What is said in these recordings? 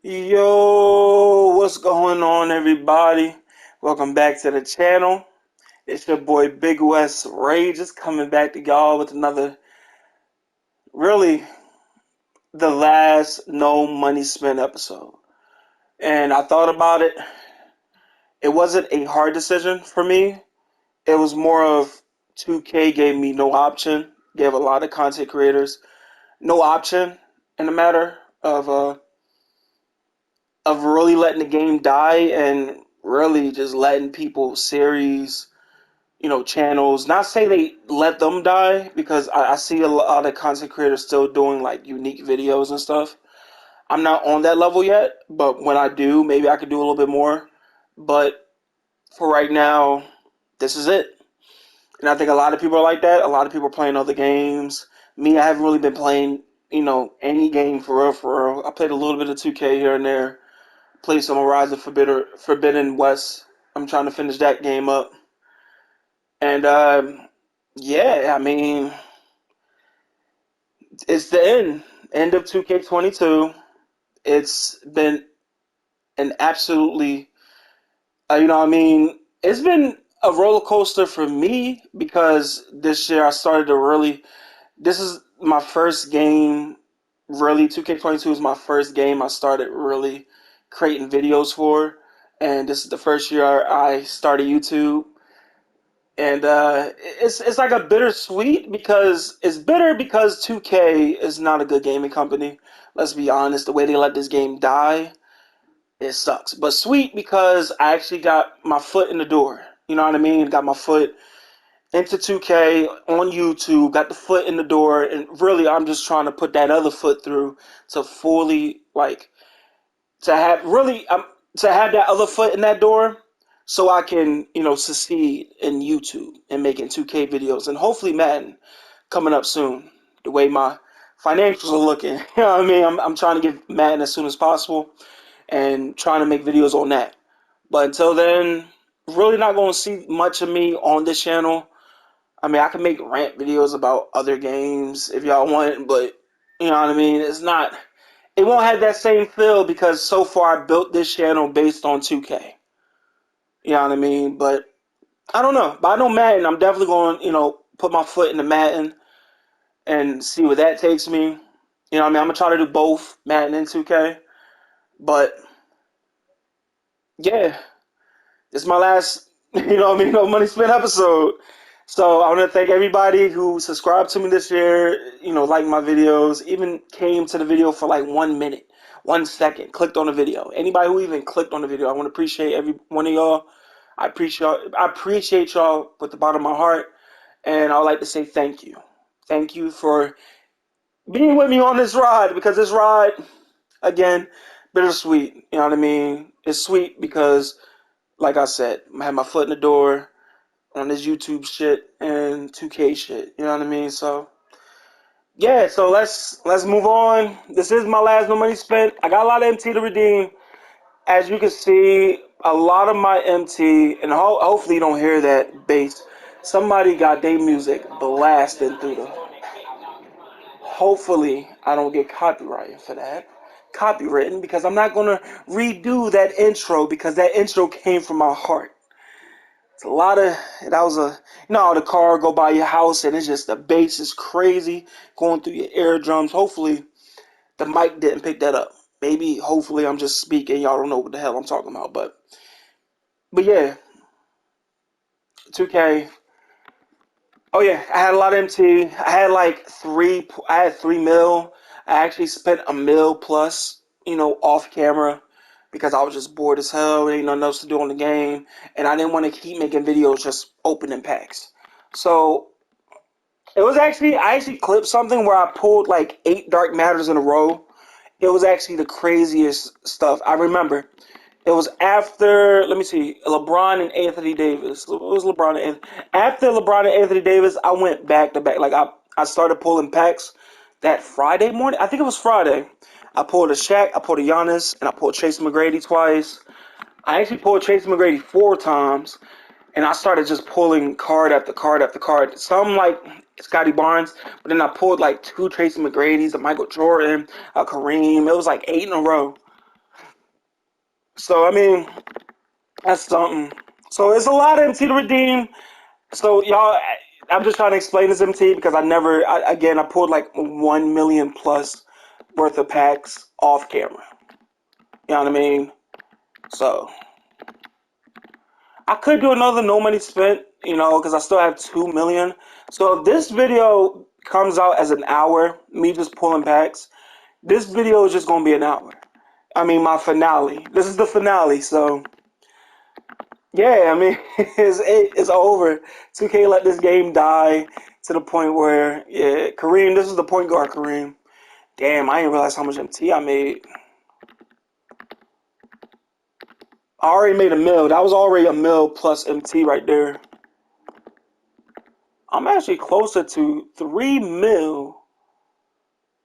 Yo, what's going on, everybody? Welcome back to the channel. It's your boy Big West Ray, just coming back to y'all with another, really, the last no money spent episode. And I thought about it. It wasn't a hard decision for me. It was more of 2K gave me no option, gave a lot of content creators no option in the matter of really letting the game die and really just letting people series, channels, not say they let them die because I see a lot of content creators still doing like unique videos and stuff. I'm not on that level yet, but when I do, maybe I could do a little bit more. But for right now, this is it. And I think a lot of people are like that. A lot of people are playing other games. Me, I haven't really been playing, any game for real, for real. I played a little bit of 2K here and there. Played some Horizon Forbidden West. I'm trying to finish that game up. And yeah, I mean, it's the end of 2K22. It's been an absolutely, what I mean, it's been a roller coaster for me because this year I started to really. This is my first game. Really, 2K22 is my first game I started really creating videos for, and this is the first year I started YouTube. And it's like a bittersweet because it's bitter because 2K is not a good gaming company. Let's be honest, the way they let this game die, it sucks. But sweet because I actually got my foot in the door. You know what I mean? Got my foot into 2K on YouTube, got the foot in the door, and really I'm just trying to put that other foot through to fully like to have really to have that other foot in that door so I can, succeed in YouTube and making 2K videos and hopefully Madden coming up soon. The way my financials are looking, you know what I mean? I'm trying to get Madden as soon as possible and trying to make videos on that. But until then, really not going to see much of me on this channel. I mean, I can make rant videos about other games if y'all want, but you know what I mean? It won't have that same feel because so far I built this channel based on 2K. You know what I mean? But I don't know. But I know Madden, I'm definitely going, put my foot in the Madden and see where that takes me. You know what I mean? I'm going to try to do both Madden and 2K. But yeah, this is my last, no money spent episode. So I want to thank everybody who subscribed to me this year, liked my videos, even came to the video for like 1 minute, 1 second, clicked on the video. Anybody who even clicked on the video, I want to appreciate every one of y'all. I appreciate y'all with the bottom of my heart, and I would like to say thank you. Thank you for being with me on this ride because this ride, again, bittersweet. You know what I mean? It's sweet because, like I said, I had my foot in the door on this YouTube shit and 2K shit. You know what I mean? So yeah, so let's move on. This is my last no money spent. I got a lot of MT to redeem. As you can see, a lot of my MT, and hopefully you don't hear that bass. Somebody got their music blasting through the. Hopefully I don't get copyrighted for that. Copywritten because I'm not gonna redo that intro because that intro came from my heart. It's a lot of that was a the car go by your house and it's just the bass is crazy going through your eardrums. Hopefully the mic didn't pick that up. Maybe hopefully I'm just speaking. Y'all don't know what the hell I'm talking about, but yeah, 2K. Oh yeah, I had a lot of MT. I had like three. I had 3 mil. I actually spent a mil plus, off camera because I was just bored as hell. Ain't nothing else to do on the game, and I didn't want to keep making videos just opening packs. So I actually clipped something where I pulled like 8 Dark Matters in a row. It was actually the craziest stuff. I remember it was after, let me see, LeBron and Anthony Davis. It was LeBron and Anthony. After LeBron and Anthony Davis, I went back to back. Like I started pulling packs that Friday morning. I think it was Friday. I pulled a Shaq, I pulled a Giannis, and I pulled Tracy McGrady twice. I actually pulled Tracy McGrady 4 times, and I started just pulling card after card after card. Some like Scotty Barnes, but then I pulled like 2 Tracy McGrady's, a Michael Jordan, a Kareem. It was like 8 in a row. So I mean, that's something. So it's a lot of MT to redeem. So y'all, I'm just trying to explain this MT because again, I pulled like 1 million plus worth of packs off camera. You know what I mean? So I could do another no money spent, because I still have 2 million. So if this video comes out as an hour, me just pulling packs, this video is just gonna be an hour. I mean, my finale. This is the finale, so yeah. I mean, it's over. 2K let this game die to the point where, yeah, Kareem. This is the point guard, Kareem. Damn, I didn't realize how much MT I made. I already made a mil. That was already a mil plus MT right there. I'm actually closer to 3 mil.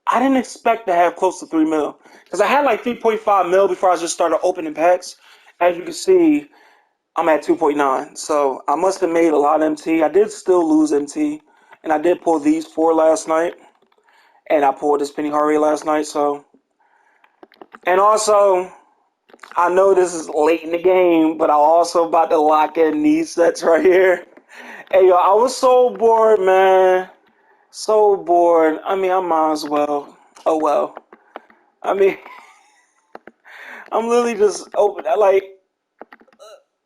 I didn't expect to have close to 3 mil because I had like 3.5 mil before I just started opening packs. As you can see, I'm at 2.9. So I must have made a lot of MT. I did still lose MT, and I did pull these four last night, and I pulled this Penny Hardaway last night. So, and also, I know this is late in the game, but I also about to lock in these sets right here. Hey yo, I was so bored, man. So bored. I mean, I might as well. Oh well. I mean, I'm literally just open.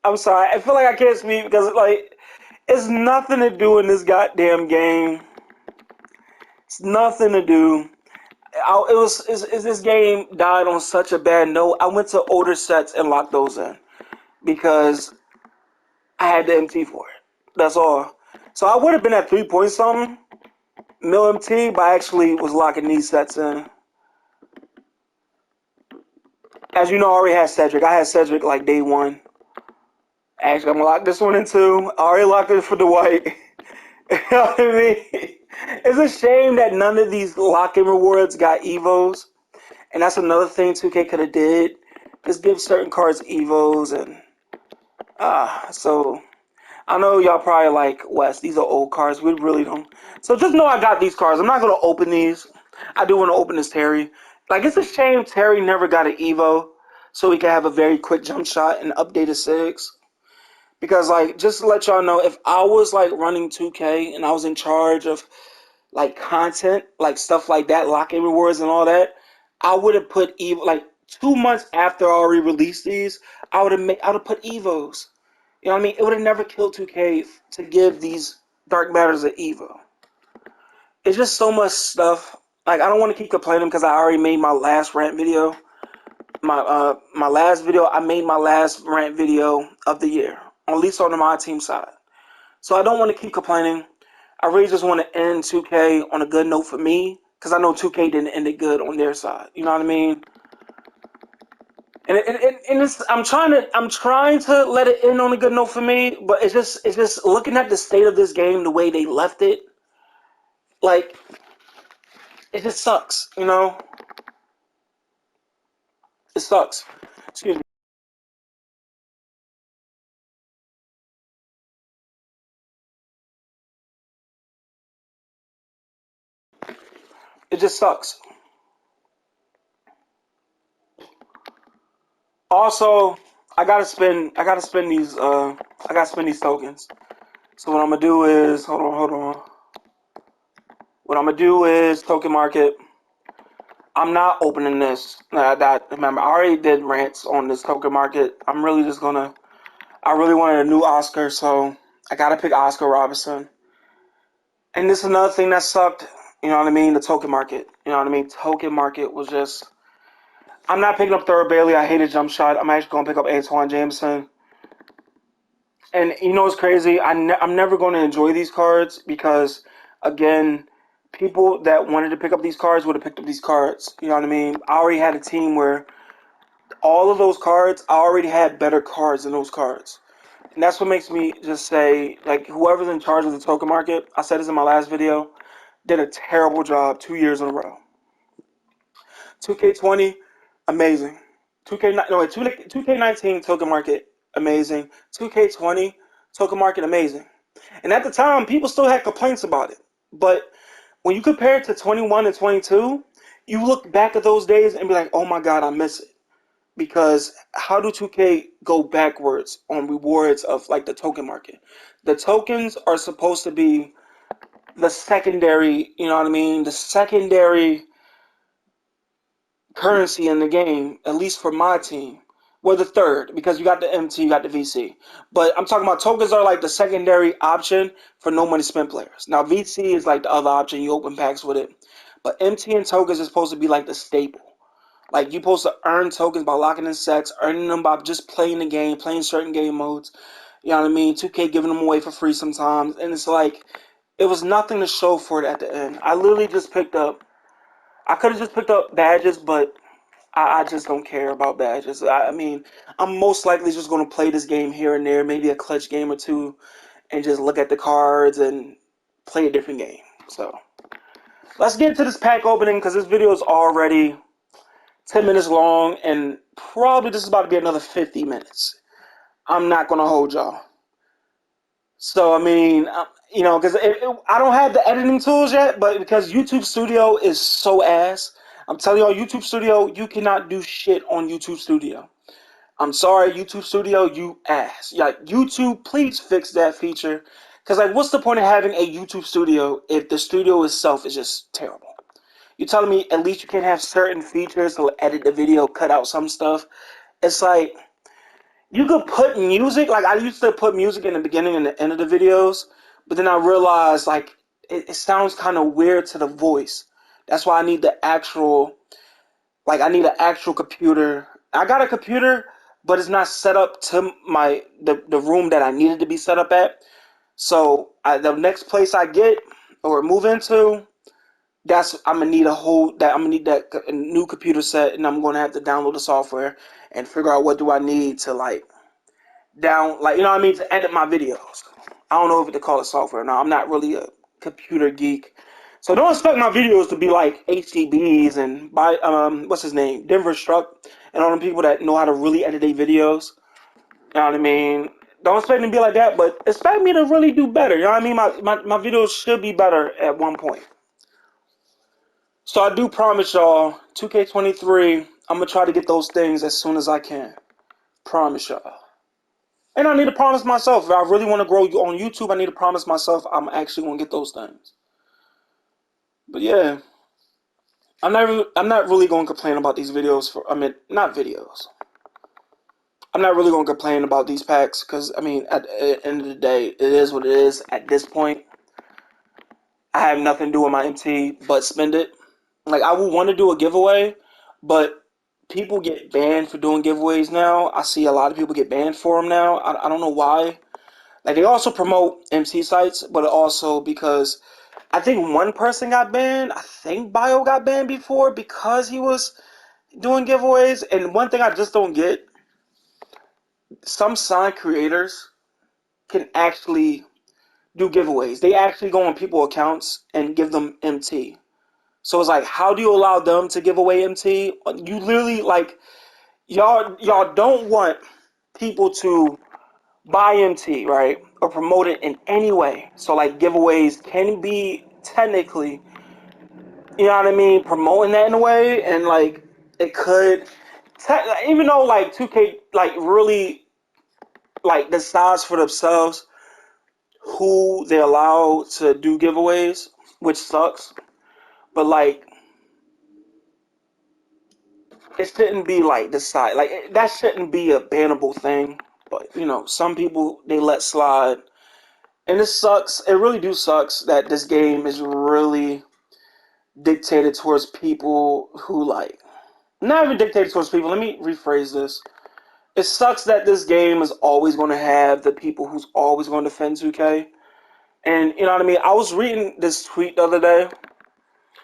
I'm sorry. I feel like I can't speak because it's nothing to do in this goddamn game. It's nothing to do. This game died on such a bad note. I went to older sets and locked those in because I had the MT for it. That's all. So I would have been at 3 point something mil MT, but I actually was locking these sets in. As you know, I already had Cedric. I had Cedric like day one. Actually, I'm gonna lock this one in too. I already locked it for Dwight. You know what I mean? It's a shame that none of these lock-in rewards got Evos. And that's another thing 2K could have did. Just give certain cards Evos and so I know y'all probably like, Wes, these are old cards. We really don't. So just know I got these cards. I'm not gonna open these. I do want to open this Terry. Like, it's a shame Terry never got an Evo so he could have a very quick jump shot and updated six. Because like, just to let y'all know, if I was like running 2K and I was in charge of like content, like stuff like that, lock-in rewards and all that, I would have put Evo like 2 months after I already released these. I would have put Evos. You know what I mean? It would have never killed 2K to give these Dark Matters an Evo. It's just so much stuff. Like, I don't want to keep complaining because I already made my last rant video. My last video, I made my last rant video of the year, at least on the my team side. So I don't want to keep complaining. I really just want to end 2K on a good note for me because I know 2K didn't end it good on their side. You know what I mean? And I'm trying to let it end on a good note for me, but it's just looking at the state of this game, the way they left it, like it just sucks. It sucks. Excuse me. It just sucks. Also, I gotta spend these tokens. So what I'm gonna do is, hold on. What I'm gonna do is token market. I'm not opening this. Remember, I already did rants on this token market. I'm really just gonna. I really wanted a new Oscar, so I gotta pick Oscar Robinson. And this is another thing that sucked. You know what I mean? The token market. You know what I mean? Token market was just. I'm not picking up Thurl Bailey. I hated jump shot. I'm actually gonna pick up Antoine Jameson. And you know what's crazy? I'm never going to enjoy these cards because, again, people that wanted to pick up these cards would have picked up these cards. You know what I mean? I already had a team where all of those cards, I already had better cards than those cards. And that's what makes me just say, like, whoever's in charge of the token market, I said this in my last video, did a terrible job 2 years in a row. 2K20, amazing. 2K, no, wait, 2K19 token market, amazing. 2K20 token market, amazing. And at the time, people still had complaints about it. But when you compare it to 21 and 22, you look back at those days and be like, oh my God, I miss it. because how do 2K go backwards on rewards of like the token market? The tokens are supposed to be the secondary, you know what I mean? The secondary currency in the game, at least for my team. Well, the third, because you got the MT, you got the VC. But I'm talking about tokens are like the secondary option for no money spent players. Now, VC is like the other option, you open packs with it. But MT and tokens is supposed to be like the staple. Like, you're supposed to earn tokens by locking in sets, earning them by just playing the game, playing certain game modes. You know what I mean? 2K giving them away for free sometimes. And it's like, it was nothing to show for it at the end. I literally just picked up, I could have just picked up badges, but I just don't care about badges. I mean, I'm most likely just going to play this game here and there, maybe a clutch game or two, and just look at the cards and play a different game. So, let's get into this pack opening because this video is already 10 minutes long, and probably this is about to be another 50 minutes. I'm not going to hold y'all. So, I mean, you know, because I don't have the editing tools yet, but because YouTube Studio is so ass, I'm telling y'all, YouTube Studio, you cannot do shit on YouTube Studio. I'm sorry, YouTube Studio, you ass. Like, YouTube, please fix that feature. Because, like, what's the point of having a YouTube Studio if the studio itself is just terrible? You're telling me at least you can have certain features to edit the video, cut out some stuff. It's like, you could put music, like I used to put music in the beginning and the end of the videos, but then I realized like it sounds kind of weird to the voice. That's why I need the actual, like I need an actual computer. I got a computer, but it's not set up to the room that I needed to be set up at. So the next place I get or move into, that's I'm gonna need I'm gonna need that a new computer set, and I'm gonna have to download the software and figure out what do I need to like like you know what I mean, to edit my videos. I don't know if to call it software. No, I'm not really a computer geek, so don't expect my videos to be like HDBs and by what's his name, Denver Struck, and all the people that know how to really edit their videos. You know what I mean? Don't expect me to be like that, but expect me to really do better. You know what I mean? My videos should be better at one point. So I do promise y'all, 2K23, I'm gonna try to get those things as soon as I can. Promise y'all. And I need to promise myself, if I really want to grow on YouTube, I need to promise myself I'm actually going to get those things. But yeah, I'm not really going to complain about these videos I mean, not videos. I'm not really going to complain about these packs because, I mean, at the end of the day, it is what it is. At this point, I have nothing to do with my MT but spend it. Like, I would want to do a giveaway, but people get banned for doing giveaways now. I see a lot of people get banned for them now. I don't know why. Like they also promote MC sites, but also because I think one person got banned. I think Bio got banned before because he was doing giveaways. And one thing I just don't get, some sign creators can actually do giveaways. They actually go on people's accounts and give them MT. So it's like, how do you allow them to give away MT? You literally like y'all don't want people to buy MT, right? Or promote it in any way. So like giveaways can be technically, you know what I mean, promoting that in a way, and like it could, even though like 2K like really like decides for themselves who they allow to do giveaways, which sucks. But like it shouldn't be like decide like that shouldn't be a bannable thing. But you know, some people they let slide. And it sucks. It really do sucks that this game is really dictated towards people who like not even dictated towards people. Let me rephrase this. It sucks that this game is always going to have the people who's always going to defend 2K. And you know what I mean? I was reading this tweet the other day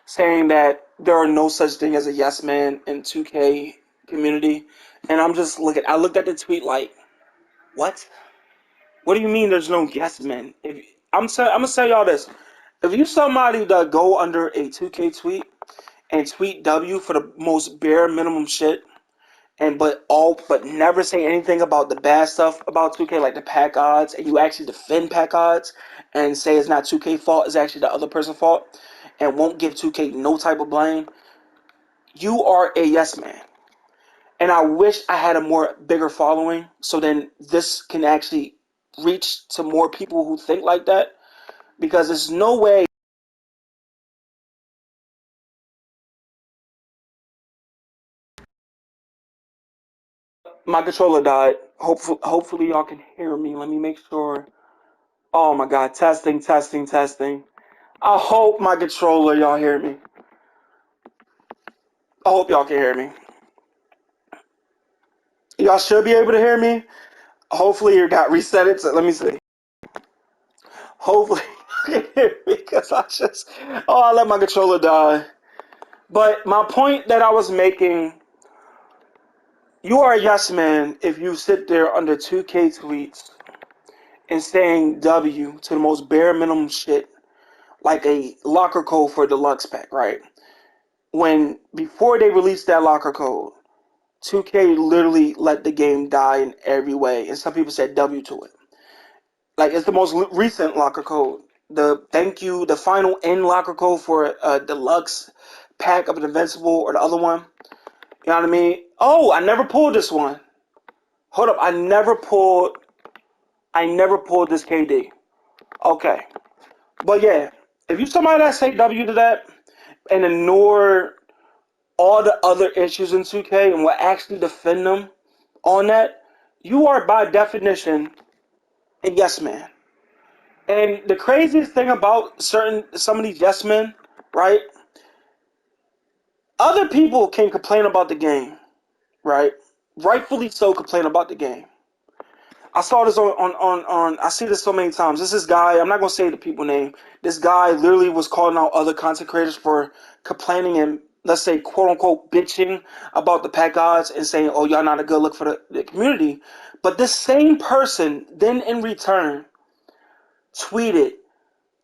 saying that there are no such thing as a yes man in 2K community. And I'm just looking I looked at the tweet like, what? What do you mean there's no yes men? If I'm gonna tell y'all this. If you somebody that go under a 2K tweet and tweet W for the most bare minimum shit, and but never say anything about the bad stuff about 2K, like the pack odds, and you actually defend pack odds and say it's not 2K fault, it's actually the other person's fault, and won't give 2K no type of blame, you are a yes man. And I wish I had a more bigger following, so then this can actually reach to more people who think like that. Because there's no way my controller died. Hopefully y'all can hear me. Let me make sure. Oh my god, testing, testing, testing. I hope my controller y'all hear me. I hope y'all can hear me. Y'all should be able to hear me. Hopefully you got reset it. So let me see. Hopefully because I let my controller die. But my point that I was making, you are a yes man if you sit there under 2K tweets and saying W to the most bare minimum shit, like a locker code for deluxe pack, right? When before they released that locker code, 2K literally let the game die in every way, and some people said W to it. Like, it's the most recent locker code. The final end locker code for a deluxe pack of an Invincible, or the other one. You know what I mean? Oh, I never pulled this one. Hold up, I never pulled this KD. Okay. But yeah, if you somebody that say W to that and ignore all the other issues in 2K and will actually defend them on that, you are by definition a yes man. And the craziest thing about some of these yes men, right? Other people can complain about the game, right? Rightfully so, complain about the game. I saw this on I see this so many times. This guy, I'm not gonna say the people name. This guy literally was calling out other content creators for complaining and, let's say, quote unquote bitching about the pack odds and saying, oh, y'all not a good look for the community. But this same person then in return tweeted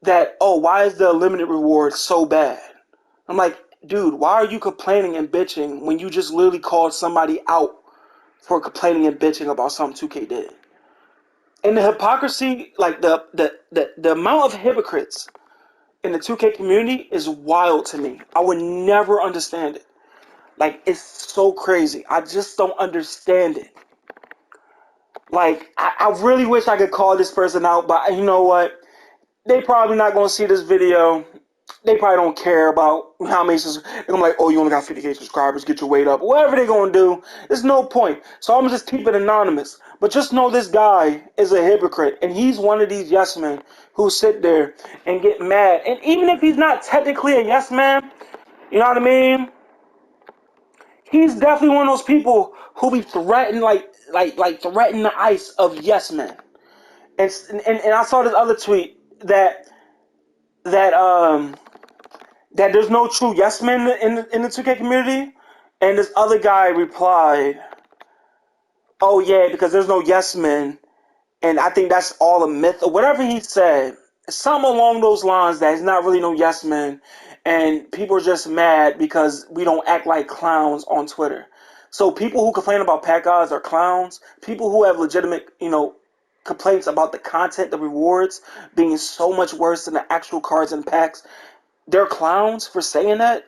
that, oh, why is the limited reward so bad? I'm like, dude, why are you complaining and bitching when you just literally called somebody out for complaining and bitching about something 2K did? And the hypocrisy, like the amount of hypocrites in the 2K community is wild to me. I would never understand it. Like, it's so crazy. I just don't understand it. Like, I really wish I could call this person out, but you know what? They probably not gonna see this video. They probably don't care about how many. They're gonna be like, oh, you only got 50K subscribers, get your weight up. Whatever they're gonna do, there's no point. So I'm gonna just keep it anonymous. But just know this guy is a hypocrite, and he's one of these yes men who sit there and get mad. And even if he's not technically a yes man, you know what I mean? He's definitely one of those people who be threatened, like threaten the ice of yes men. And I saw this other tweet that that there's no true yes men in the 2K community, and this other guy replied, "Oh yeah, because there's no yes men, and I think that's all a myth or whatever he said, something along those lines that he's not really no yes men, and people are just mad because we don't act like clowns on Twitter. So people who complain about pack odds are clowns. People who have legitimate, complaints about the content, the rewards being so much worse than the actual cards and packs, they're clowns for saying that.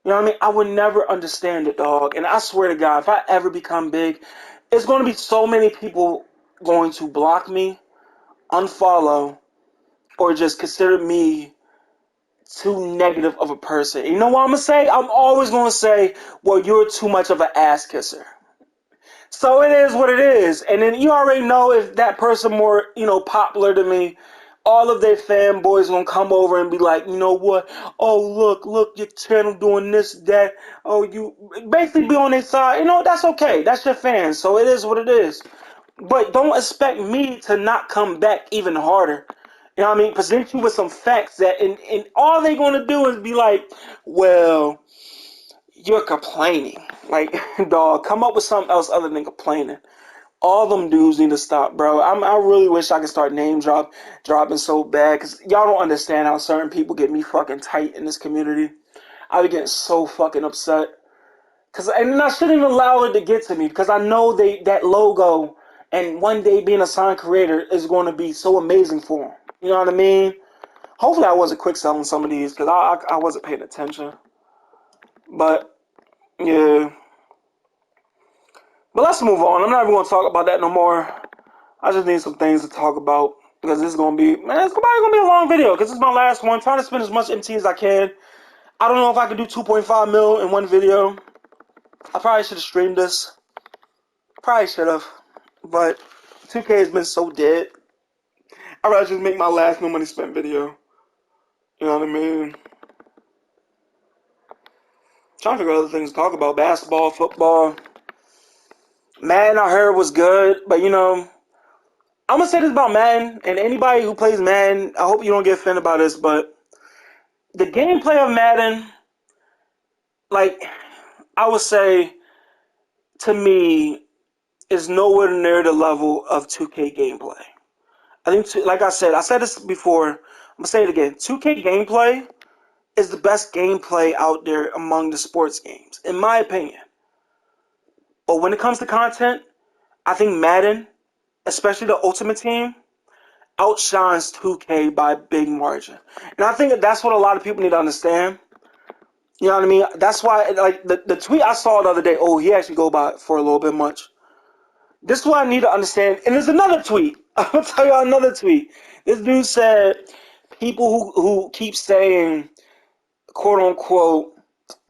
You know what I mean? I would never understand it, dog. And I swear to God, if I ever become big, it's going to be so many people going to block me, unfollow, or just consider me too negative of a person. You know what I'm going to say? I'm always going to say, well, you're too much of an ass kisser. So it is what it is. And then you already know if that person more, popular than me, all of their fanboys gonna come over and be like, you know what? Oh, look, your channel doing this, that. Oh, you basically be on their side. That's okay. That's your fans. So it is what it is. But don't expect me to not come back even harder. You know what I mean? Present you with some facts that, and all they gonna do is be like, well, you're complaining. Like, dog, come up with something else other than complaining. All them dudes need to stop, bro. I really wish I could start dropping so bad, because y'all don't understand how certain people get me fucking tight in this community. I be getting so fucking upset. And I shouldn't even allow it to get to me, because I know that logo and one day being a sign creator is going to be so amazing for them. You know what I mean? Hopefully I wasn't quick selling some of these, because I wasn't paying attention. But, yeah. But let's move on. I'm not even going to talk about that no more. I just need some things to talk about because this is going to be, man, it's probably going to be a long video because it's my last one. I'm trying to spend as much MT as I can. I don't know if I can do 2.5 mil in one video. I probably should have streamed this. Probably should have. But 2K has been so dead. I'd rather just make my last no money spent video. You know what I mean? Trying to figure out other things to talk about. Basketball, football. Madden, I heard was good. But, you know, I'm going to say this about Madden. And anybody who plays Madden, I hope you don't get offended by this. But the gameplay of Madden, like, I would say, to me, is nowhere near the level of 2K gameplay. I think, like I said this before. I'm going to say it again. 2K gameplay is the best gameplay out there among the sports games, in my opinion. But when it comes to content, I think Madden, especially the Ultimate Team, outshines 2K by a big margin. And I think that's what a lot of people need to understand. You know what I mean? That's why, like, the tweet I saw the other day, oh, he actually go by for a little bit much. This is what I need to understand. And there's another tweet. I'm going to tell you another tweet. This dude said, people who keep saying, quote unquote,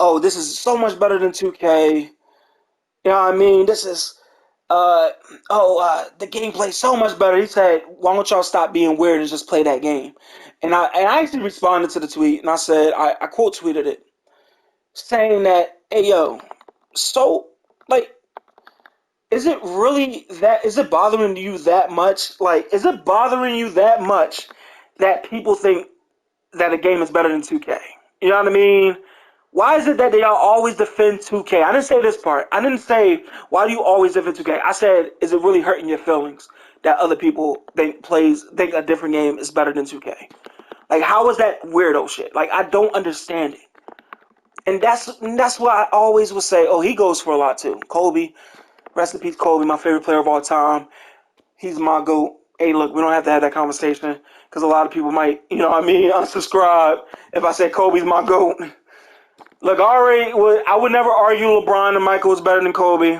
oh, this is so much better than 2K. You know what I mean? This is, the gameplay so much better. He said, why don't y'all stop being weird and just play that game? And I actually responded to the tweet and I said, I quote tweeted it, saying that, hey, yo, so, like, is it really that, is it bothering you that much? Like, is it bothering you that much that people think that a game is better than 2K? You know what I mean? Why is it that they all always defend 2K? I didn't say this part. I didn't say, why do you always defend 2K? I said, is it really hurting your feelings that other people think a different game is better than 2K? Like, how is that weirdo shit? Like, I don't understand it. And that's why I always would say, oh, he goes for a lot too. Kobe, rest in peace, Kobe, my favorite player of all time. He's my GOAT. Hey, look, we don't have to have that conversation because a lot of people might, you know what I mean, unsubscribe if I say Kobe's my GOAT. Look, I would never argue LeBron and Michael was better than Kobe.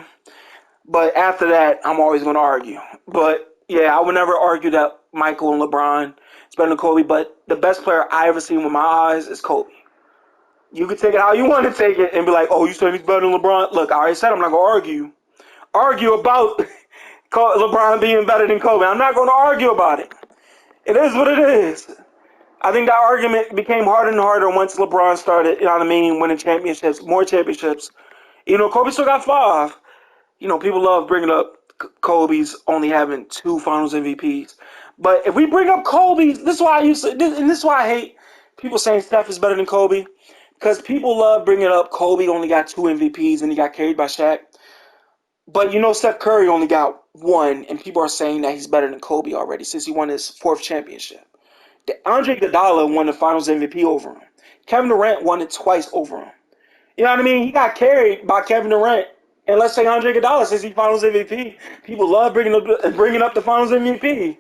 But after that, I'm always going to argue. But yeah, I would never argue that Michael and LeBron is better than Kobe. But the best player I ever seen with my eyes is Kobe. You can take it how you want to take it and be like, oh, you said he's better than LeBron. Look, I already said I'm not going to argue about LeBron being better than Kobe. I'm not going to argue about it. It is what it is. I think that argument became harder and harder once LeBron started, you know what I mean, winning championships, more championships. You know, Kobe still got 5. You know, people love bringing up Kobe's only having 2 Finals MVPs. But if we bring up Kobe's, this is why this is why I hate people saying Steph is better than Kobe. Because people love bringing up Kobe only got 2 MVPs and he got carried by Shaq. But you know, Steph Curry only got 1, and people are saying that he's better than Kobe already since he won his 4th championship. Andre Iguodala won the Finals MVP over him. Kevin Durant won it twice over him. You know what I mean? He got carried by Kevin Durant. And let's say Andre Iguodala says he's Finals MVP. People love bringing up the Finals MVP.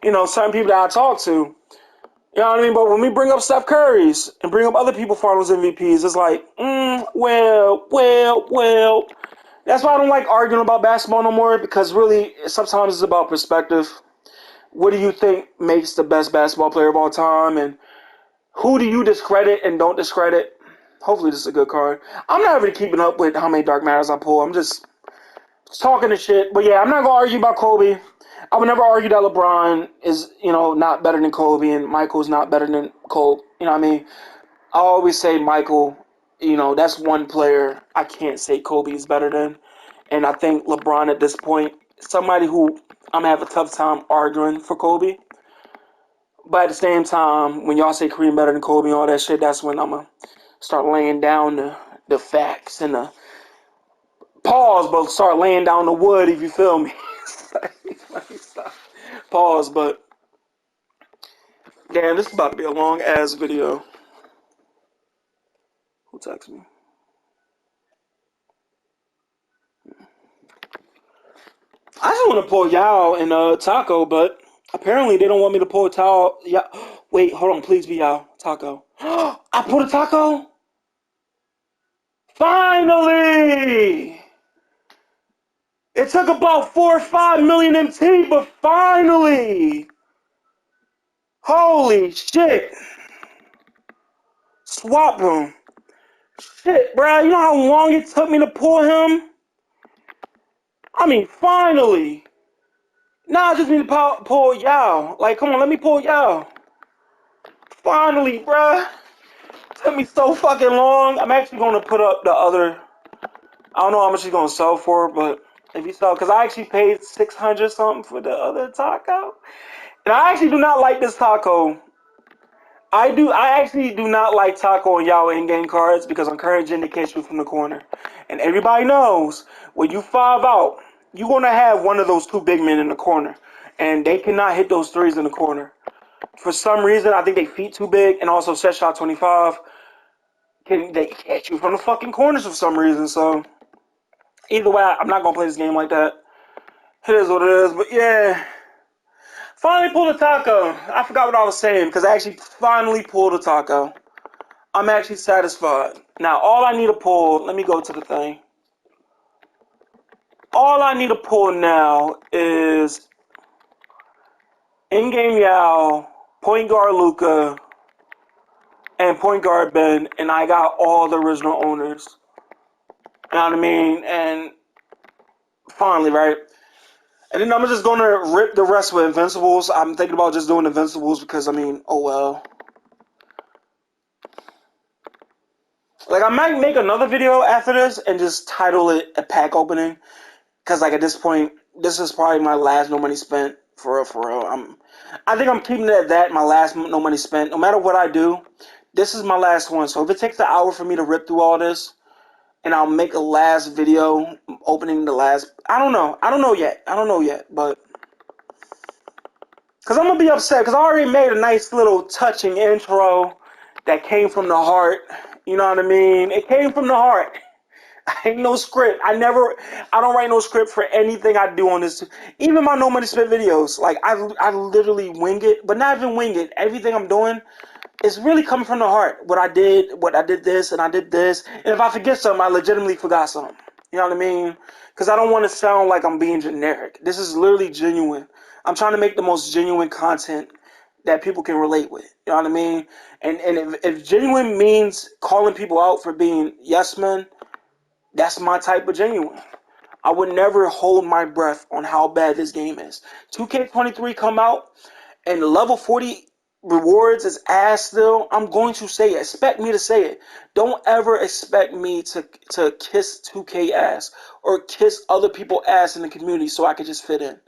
You know, certain people that I talk to. You know what I mean? But when we bring up Steph Curry's and bring up other people Finals MVPs, it's like, well. That's why I don't like arguing about basketball no more, because really, sometimes it's about perspective. What do you think makes the best basketball player of all time? And who do you discredit and don't discredit? Hopefully this is a good card. I'm not really keeping up with how many Dark Matters I pull. I'm just talking the shit. But yeah, I'm not going to argue about Kobe. I would never argue that LeBron is, you know, not better than Kobe and Michael's not better than Kobe. You know what I mean? I always say Michael, you know, that's one player I can't say Kobe is better than. And I think LeBron at this point, somebody who I'm going to have a tough time arguing for Kobe. But at the same time, when y'all say Kareem better than Kobe and all that shit, that's when I'm going to start laying down the facts and the pause, but start laying down the wood, if you feel me. Pause, but damn, this is about to be a long ass video. Who texted me? I just want to pull Yao and Taco, but apparently they don't want me to pull Tao. Yeah, wait, hold on, please be Yao. Taco. I pulled a Taco. Finally, It took about 4 or 5 million MT, but finally, holy shit, swap him. Shit, bro, you know how long it took me to pull him? I mean, finally. Now I just need to pull Yao. Like, come on, let me pull Yao. Finally, bruh. Took me so fucking long. I'm actually going to put up the other. I don't know how much he's going to sell for, but if he sell, because I actually paid 600 something for the other taco. And I actually do not like this taco. I actually do not like taco and Yao in-game cards because I'm encouraging to catch you from the corner. And everybody knows when you 5 out, you're going to have one of those two big men in the corner. And they cannot hit those threes in the corner. For some reason, I think they feet too big, and also set shot 25 they catch you from the fucking corners for some reason. So either way, I'm not gonna play this game like that. It is what it is. But yeah, finally pulled a taco. I forgot what I was saying because I actually finally pulled a taco. I'm actually satisfied. Now all I need to pull. Let me go to the thing. All I need to pull now is in-game Yao, point guard Luca, and point guard Ben, and I got all the original owners. You know what I mean? And finally, right? And then I'm just gonna rip the rest with Invincibles. I'm thinking about just doing Invincibles because, I mean, oh well. Like, I might make another video after this and just title it a pack opening. Because, like, at this point, this is probably my last no money spent. For real, for real. I think I'm keeping it at that, my last no money spent. No matter what I do, this is my last one. So if it takes an hour for me to rip through all this, and I'll make a last video opening the last. I don't know. I don't know yet. But because I'm gonna be upset because I already made a nice little touching intro that came from the heart. You know what I mean? It came from the heart. I ain't no script. I don't write no script for anything I do on this. Even my no money spent videos. Like I literally wing it, but not even wing it. Everything I'm doing. It's really coming from the heart. What I did this, and I did this. And if I forget something, I legitimately forgot something. You know what I mean? Because I don't want to sound like I'm being generic. This is literally genuine. I'm trying to make the most genuine content that people can relate with. You know what I mean? And if genuine means calling people out for being yes men, that's my type of genuine. I would never hold my breath on how bad this game is. 2K23 come out and level 40 rewards is ass still. I'm going to say it. Expect me to say it. Don't ever expect me to kiss 2K ass or kiss other people ass in the community so I can just fit in.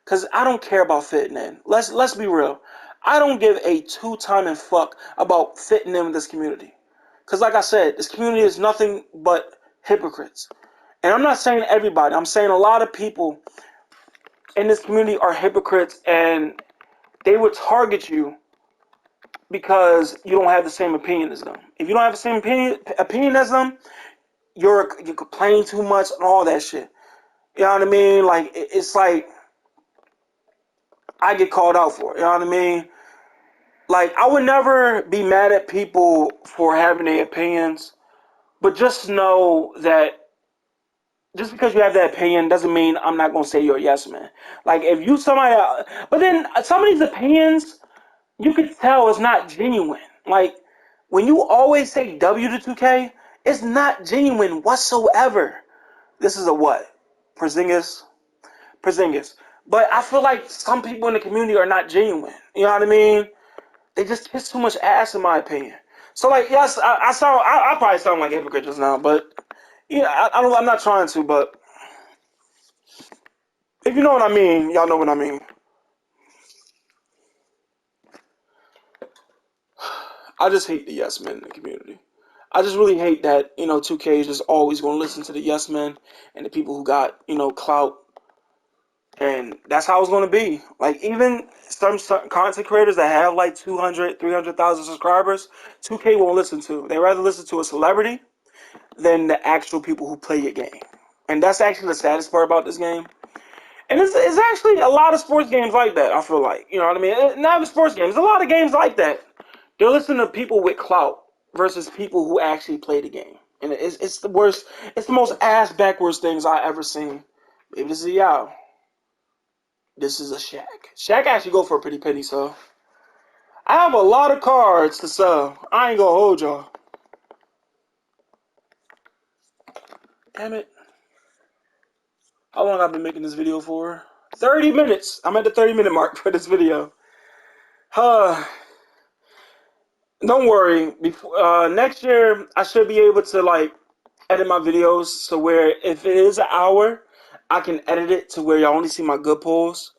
Cause I don't care about fitting in. Let's be real. I don't give a two-timing fuck about fitting in with this community. Cause like I said, this community is nothing but hypocrites. And I'm not saying everybody. I'm saying a lot of people in this community are hypocrites and they would target you because you don't have the same opinion as them. If you don't have the same opinion as them, you complain too much and all that shit. You know what I mean? Like it's like I get called out for it. You know what I mean? Like I would never be mad at people for having their opinions, but just know that just because you have that opinion doesn't mean I'm not gonna say you're a yes man. Like if you somebody, but then some of these opinions you can tell it's not genuine. Like when you always say W to 2K, it's not genuine whatsoever. This is a what? Porzingis? Porzingis. But I feel like some people in the community are not genuine. You know what I mean? They just kiss too much ass, in my opinion. So like, yes, I probably sound like a hypocrite just now, but yeah, I'm not trying to, but if you know what I mean, y'all know what I mean. I just hate the yes men in the community. I just really hate that, 2K is just always going to listen to the yes men and the people who got, clout. And that's how it's going to be. Like, even some content creators that have like 200, 300,000 subscribers, 2K won't listen to. They rather listen to a celebrity than the actual people who play your game. And that's actually the saddest part about this game. And it's actually a lot of sports games like that, I feel like. You know what I mean? Not even sports games. A lot of games like that. They're listening to people with clout versus people who actually play the game. And it's the worst. It's the most ass backwards things I ever seen. Maybe this is a Yao. This is a Shaq. Shaq actually go for a pretty penny, so I have a lot of cards to sell. I ain't gonna hold y'all. Damn it. How long I've been making this video for? 30 minutes. I'm at the 30-minute mark for this video. Uh, don't worry. Before next year, I should be able to like edit my videos so where if it is an hour, I can edit it to where y'all only see my good pulls.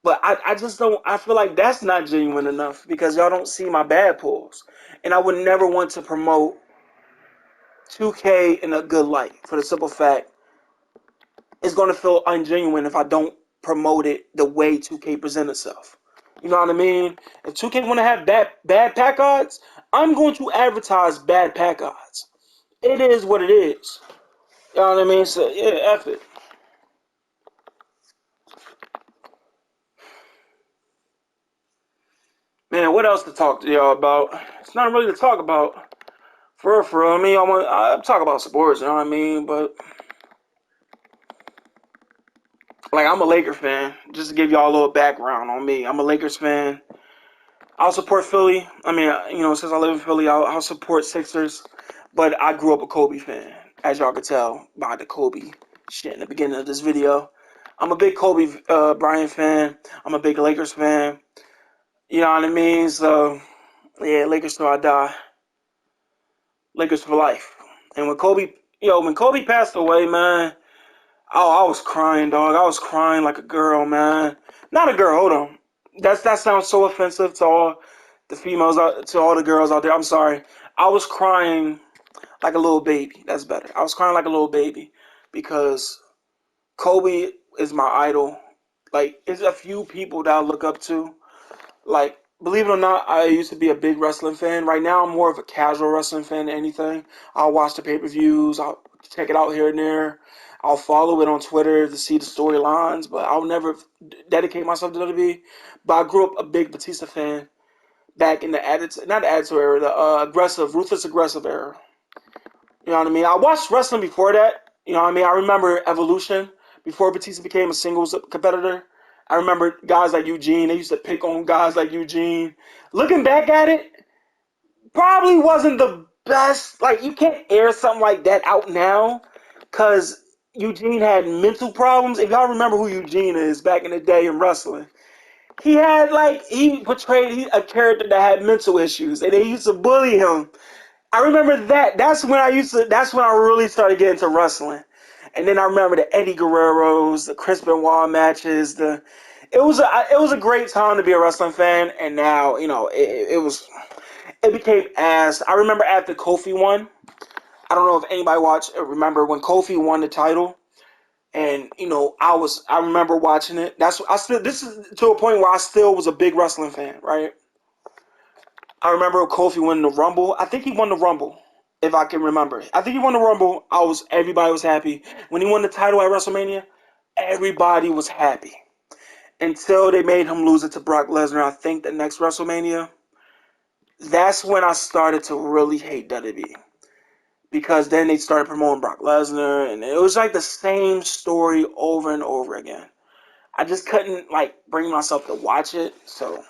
But I just don't. I feel like that's not genuine enough because y'all don't see my bad pulls, and I would never want to promote 2K in a good light for the simple fact it's going to feel ungenuine if I don't promote it the way 2K present itself. You know what I mean? If 2K want to have bad pack odds, I'm going to advertise bad pack odds. It is what it is. You know what I mean? So yeah, F it. Man, what else to talk to y'all about? It's not really to talk about. For real. I mean, I talk about sports, you know what I mean? But like, I'm a Lakers fan. Just to give y'all a little background on me, I'm a Lakers fan. I'll support Philly. I mean, since I live in Philly, I'll support Sixers. But I grew up a Kobe fan, as y'all could tell by the Kobe shit in the beginning of this video. I'm a big Kobe Bryant fan. I'm a big Lakers fan. You know what I mean? So yeah, Lakers till I die. Lakers for life. And when Kobe passed away, man, oh, I was crying, dog. I was crying like a girl, man. Not a girl. Hold on. That sounds so offensive to all the females, to all the girls out there. I'm sorry. I was crying like a little baby. That's better. I was crying like a little baby because Kobe is my idol. Like, there's a few people that I look up to. Like, believe it or not, I used to be a big wrestling fan. Right now, I'm more of a casual wrestling fan than anything. I'll watch the pay-per-views. I'll check it out here and there. I'll follow it on Twitter to see the storylines, but I'll never dedicate myself to WWE. But I grew up a big Batista fan back in the not the Attitude era, the ruthless aggressive era. You know what I mean? I watched wrestling before that. You know what I mean? I remember Evolution before Batista became a singles competitor. I remember guys like Eugene. They used to pick on guys like Eugene. Looking back at it, probably wasn't the best. Like, you can't air something like that out now because Eugene had mental problems. If y'all remember who Eugene is back in the day in wrestling, he portrayed a character that had mental issues, and they used to bully him. I remember that. That's when I really started getting into wrestling. And then I remember the Eddie Guerreros, the Chris Benoit matches. It was a great time to be a wrestling fan. And now, it became ass. I remember after Kofi won. I don't know if anybody remember when Kofi won the title. And I remember watching it. This is to a point where I still was a big wrestling fan, right? I remember Kofi winning the Rumble. I think he won the Rumble, if I can remember. I think he won the Rumble. Everybody was happy. When he won the title at WrestleMania, everybody was happy. Until they made him lose it to Brock Lesnar, I think the next WrestleMania. That's when I started to really hate WWE. Because then they started promoting Brock Lesnar, and it was like the same story over and over again. I just couldn't bring myself to watch it, so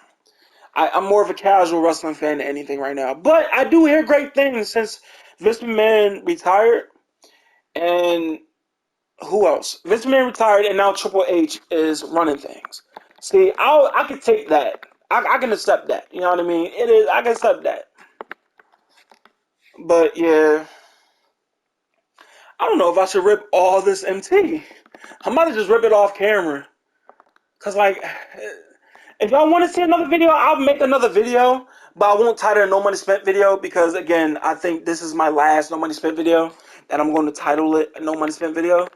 I'm more of a casual wrestling fan than anything right now. But I do hear great things since Vince McMahon retired. And who else? Vince McMahon retired, and now Triple H is running things. See, I can take that. I can accept that. You know what I mean? I can accept that. But yeah, I don't know if I should rip all this MT. I might just rip it off camera. Because, if y'all want to see another video, I'll make another video, but I won't title it No Money Spent video because, again, I think this is my last No Money Spent video, and I'm going to title it No Money Spent video.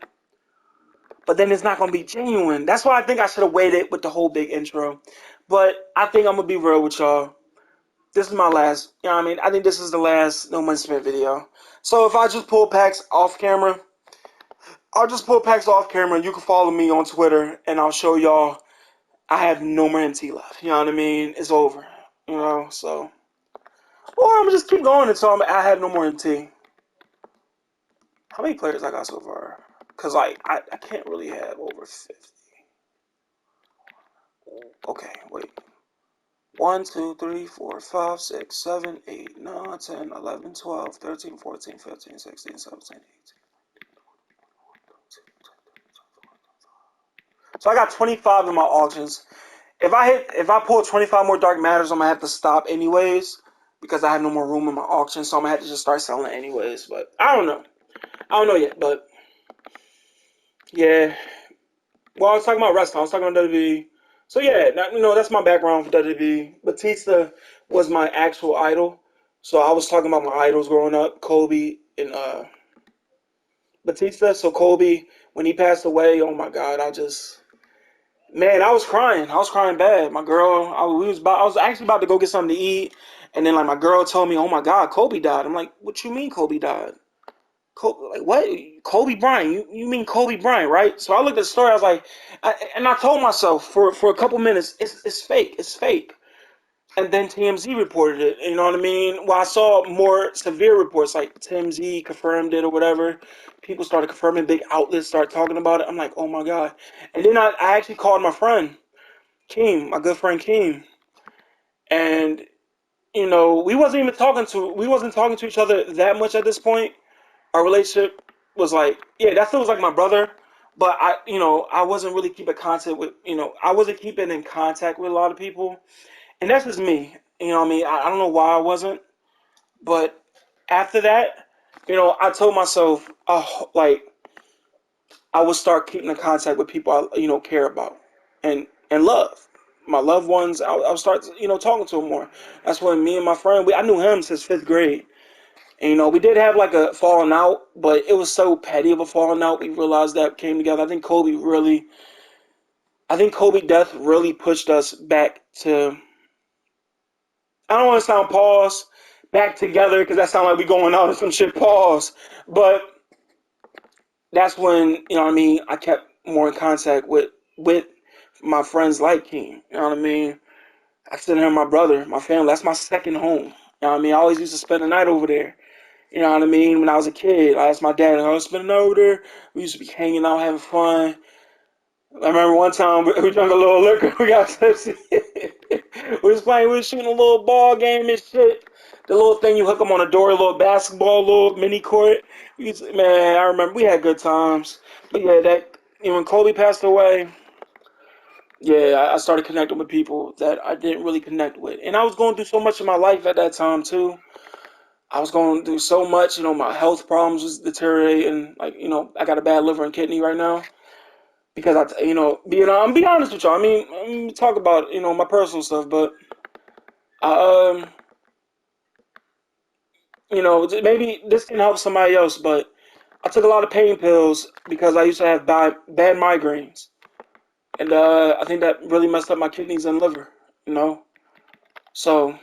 But then it's not going to be genuine. That's why I think I should have waited with the whole big intro. But I think I'm going to be real with y'all. This is my last, you know what I mean? I think this is the last No Money Spent video. So if I just pull packs off camera, I'll just pull packs off camera. You can follow me on Twitter, and I'll show y'all I have no more MT left. You know what I mean? It's over. So. Or I'm just keep going until I have no more MT. How many players I got so far? Because, like, I can't really have over 50. Okay, wait. 1, 2, 3, 4, 5, 6, 7, 8, 9, 10, 11, 12, 13, 14, 15, 16, 17, 18. So I got 25 in my auctions. If I pull 25 more Dark Matters, I'm gonna have to stop anyways because I have no more room in my auction. So I'm gonna have to just start selling it anyways. But I don't know. I don't know yet. But yeah. Well, I was talking about wrestling. I was talking about WWE. So yeah, that's my background for WWE. Batista was my actual idol. So I was talking about my idols growing up, Kobe and Batista. So Kobe, when he passed away, oh my God, man, I was crying. I was crying bad. My girl, I was actually about to go get something to eat, and then like my girl told me, "Oh my God, Kobe died." I'm like, "What you mean Kobe died? Like what? Kobe Bryant? You mean Kobe Bryant, right?" So I looked at the story. I was like, and I told myself for a couple minutes, it's fake. It's fake. And then TMZ reported it. You know what I mean? Well, I saw more severe reports like TMZ confirmed it or whatever. People started confirming. Big outlets started talking about it. I'm like, oh my God. And then I actually called my friend. Keem, my good friend Keem, and we wasn't talking to each other that much at this point. Our relationship was like, yeah, that still was like my brother, but I wasn't really keeping contact with, I wasn't keeping in contact with a lot of people, and that's just me. You know what I mean? I don't know why I wasn't, but after that, I told myself, oh, like I would start keeping in contact with people I care about and love. My loved ones, I'll start talking to them more. That's when me and my friend, I knew him since fifth grade. And we did have like a falling out, but it was so petty of a falling out. We realized that came together. I think Kobe death really pushed us back to. I don't want to sound pause back together because that sounds like we going out or some shit. Pause, but that's when what I mean. I kept more in contact with my friends like King. You know what I mean? I sit here with my brother, my family. That's my second home. You know what I mean? I always used to spend the night over there. You know what I mean? When I was a kid, I asked my dad, I was spending the night over there. We used to be hanging out, having fun. I remember one time we drank a little liquor. We got tipsy. We was shooting a little ball game and shit. The little thing you hook them on a door, a little basketball, little mini court. Man, I remember we had good times. But yeah, when Kobe passed away, yeah, I started connecting with people that I didn't really connect with, and I was going through so much in my life at that time too. I was going through so much, my health problems was deteriorating. Like, I got a bad liver and kidney right now because I'm be honest with y'all. I mean, talk about my personal stuff, but I, maybe this can help somebody else. But I took a lot of pain pills because I used to have bad migraines, and I think that really messed up my kidneys and liver. You know, so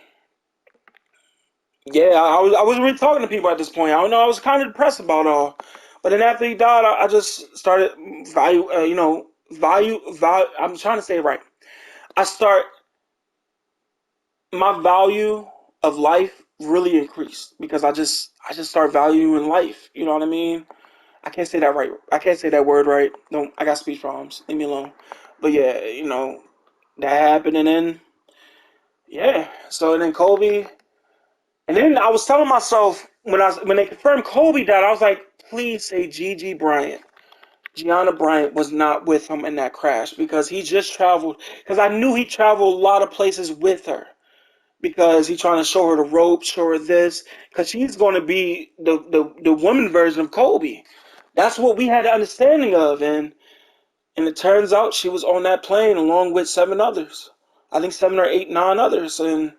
yeah, I wasn't really talking to people at this point. I don't know. I was kind of depressed about it all. But then after he died, I just started value. I'm trying to say it right. I start my value of life really increased because I just start valuing life. You know what I mean? I can't say that right. I can't say that word right. No, I got speech problems. Leave me alone. But yeah, that happened, and then yeah. So and then Kobe. And then I was telling myself when they confirmed Kobe died, I was like, please say Gigi Bryant. Gianna Bryant was not with him in that crash because he just traveled. Because I knew he traveled a lot of places with her because he's trying to show her the ropes, show her this. Because she's going to be the woman version of Kobe. That's what we had an understanding of, and it turns out she was on that plane along with seven others. I think seven or eight, nine others, and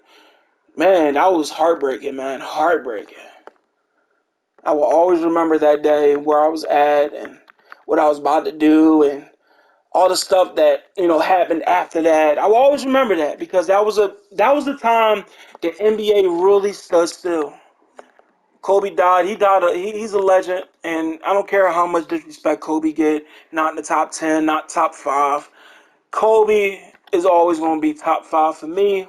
man, that was heartbreaking, man, heartbreaking. I will always remember that day where I was at and what I was about to do and all the stuff that happened after that. I will always remember that because that was the time the NBA really stood still. Kobe died. He died. He's a legend, and I don't care how much disrespect Kobe get. Not in the top 10, not top 5. Kobe is always going to be top 5 for me,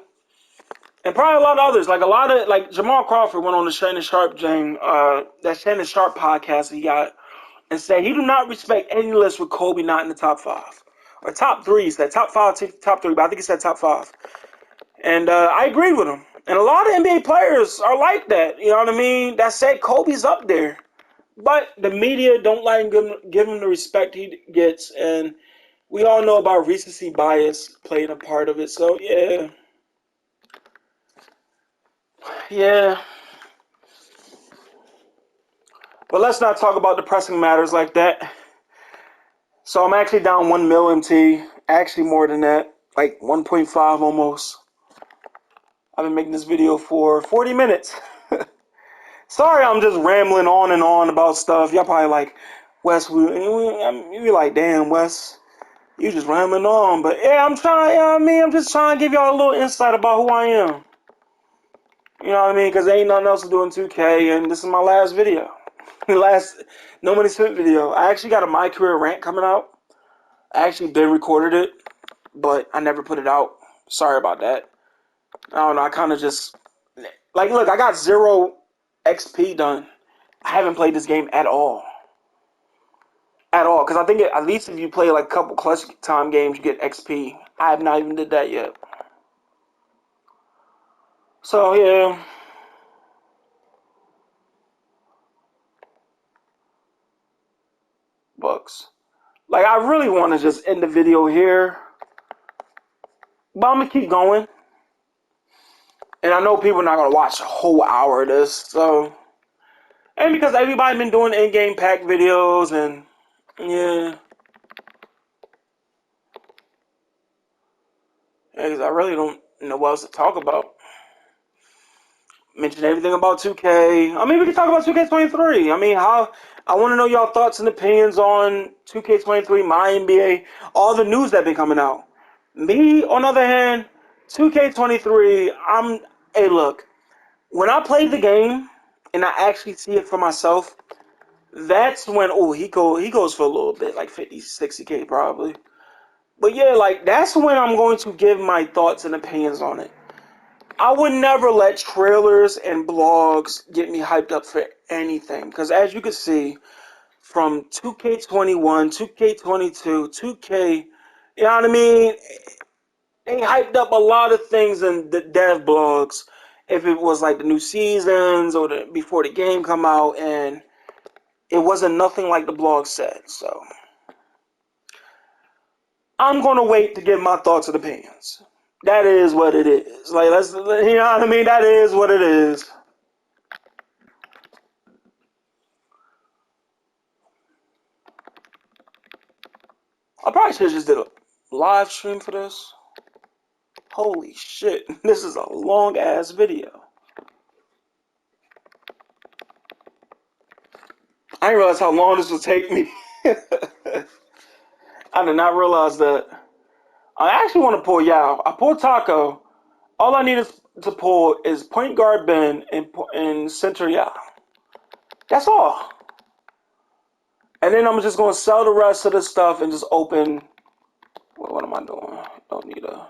and probably a lot of others. Like a lot of Jamal Crawford went on the Shannon Sharp that Shannon Sharp podcast he got. and said he do not respect any list with Kobe not in the top five or top three. He said top five, top three, but I think he said top five. And I agreed with him. And a lot of NBA players are like that. You know what I mean? That said Kobe's up there, but the media don't like give him the respect he gets, and we all know about recency bias playing a part of it. So yeah, yeah. But let's not talk about depressing matters like that. So I'm actually down 1 mil MT. Actually more than that. Like 1.5 almost. I've been making this video for 40 minutes. Sorry I'm just rambling on and on about stuff. Y'all probably like, Wes, you be like, damn, Wes, you just rambling on. But yeah, I'm trying, you know what I mean? I'm just trying to give y'all a little insight about who I am. You know what I mean? Because there ain't nothing else to do in 2K, and this is my last video. Last No Money Spent video. I actually got a My Career rant coming out. I actually been recorded it, but I never put it out. Sorry about that. I don't know. I kind of just like look. I got 0 XP done. I haven't played this game at all. Because I think at least if you play like a couple clutch time games, you get XP. I have not even did that yet. So yeah. Bucks. Like I really want to just end the video here, but I'm gonna keep going. And I know people are not gonna watch a whole hour of this, so and because everybody been doing in-game pack videos and yeah, because I really don't know what else to talk about. Mention everything about 2K. I mean, we can talk about 2K23. I mean, how I want to know y'all thoughts and opinions on 2K23, my NBA, all the news that been coming out. Me, on the other hand, 2K23. Hey, look. When I play the game and I actually see it for myself, that's when he goes for a little bit, like 50, 60K probably. But yeah, like that's when I'm going to give my thoughts and opinions on it. I would never let trailers and blogs get me hyped up for anything because as you can see from 2K21, 2K22, 2K, you know what I mean? They hyped up a lot of things in the dev blogs if it was like the new seasons or before the game come out, and it wasn't nothing like the blog said. So I'm gonna wait to give my thoughts and opinions. That is what it is. Like you know what I mean? That is what it is. I probably should have just did a live stream for this. Holy shit, this is a long ass video. I didn't realize how long this would take me. I did not realize that. I actually want to pull Yao. I pulled Taco. All I need to pull is point guard Ben and center Yao. That's all. And then I'm just going to sell the rest of the stuff and just open. What am I doing? Don't need a.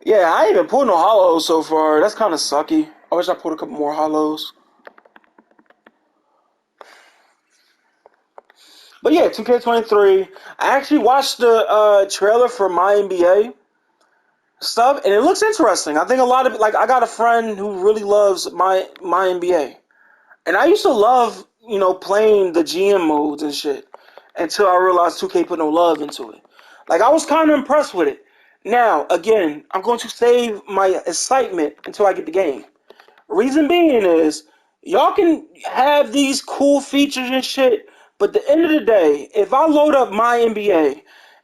Yeah, I ain't even pulled no hollows so far. That's kind of sucky. I wish I pulled a couple more hollows. But yeah, 2K23. I actually watched the trailer for my NBA stuff, and it looks interesting. I think a lot of like I got a friend who really loves my NBA, and I used to love playing the GM modes and shit until I realized 2K put no love into it. Like I was kind of impressed with it. Now again, I'm going to save my excitement until I get the game. Reason being is y'all can have these cool features and shit, but at the end of the day, if I load up my NBA